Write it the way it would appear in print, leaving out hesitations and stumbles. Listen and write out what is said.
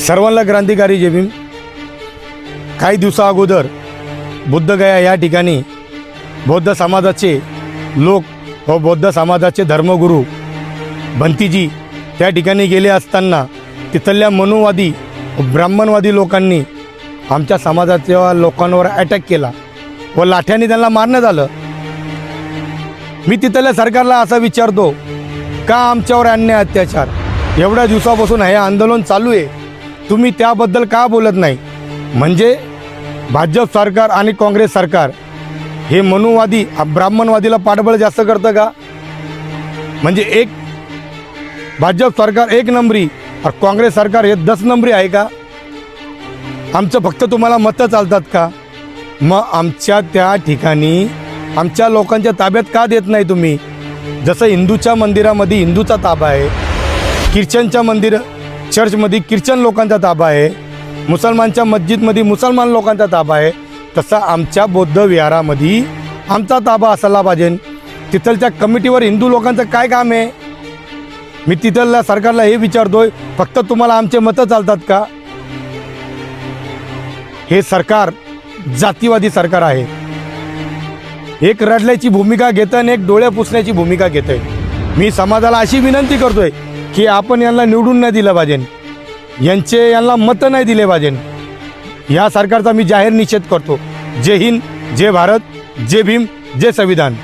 सर्वांना क्रांतिकारी जय भीम। काही दिवसा अगोदर बुद्धगया या ठिकाणी बौद्ध समाजाचे लोक व बौद्ध समाजाचे धर्मगुरू भंतीजी त्या ठिकाणी गेले असताना तिथल्या मनुवादी ब्राह्मणवादी लोकांनी आमच्या समाजाच्या लोकांवर अटॅक केला व लाठ्याने त्यांना मारण्यात आलं। मी तिथल्या सरकारला असा विचारतो, का आमच्यावर अन्याय अत्याचार एवढ्या दिवसापासून हे आंदोलन चालू आहे, तुम्ही त्याबद्दल का बोलत नाही? म्हणजे भाजप सरकार आणि काँग्रेस सरकार हे मनुवादी ब्राह्मणवादीला पाठबळ जास्त करतं का? म्हणजे एक भाजप सरकार एक नंबरी और काँग्रेस सरकार हे 10 नंबरी आहे का? आमचं फक्त तुम्हाला मतं चालतात का? मग आमच्या त्या ठिकाणी आमच्या लोकांच्या ताब्यात का देत नाही तुम्ही? जसं हिंदूच्या मंदिरामध्ये हिंदूचा ताबा आहे, ख्रिश्चनच्या मंदिर चर्चमध्ये ख्रिश्चन लोकांचा ताबा आहे, मुसलमानच्या मस्जिदमध्ये मुसलमान लोकांचा ताबा आहे, तसा आमच्या बौद्ध विहारामध्ये आमचा ताबा असायला पाहिजे। तिथलच्या कमिटीवर हिंदू लोकांचं काय काम आहे? मी तिथल्या सरकारला हे विचारतोय, फक्त तुम्हाला आमचे मतं चालतात का? हे सरकार जातीवादी सरकार आहे। एक रडल्याची भूमिका घेतं आणि एक डोळे पुसण्याची भूमिका घेतं आहे। मी समाजाला अशी विनंती करतोय की आपण यांना निवडून नाही दिलं पाहिजे, यांना मतं नाही दिले पाहिजे। या सरकारचा मी जाहीर निषेध करतो। जय हिंद, जय भारत, जय भीम, जय संविधान।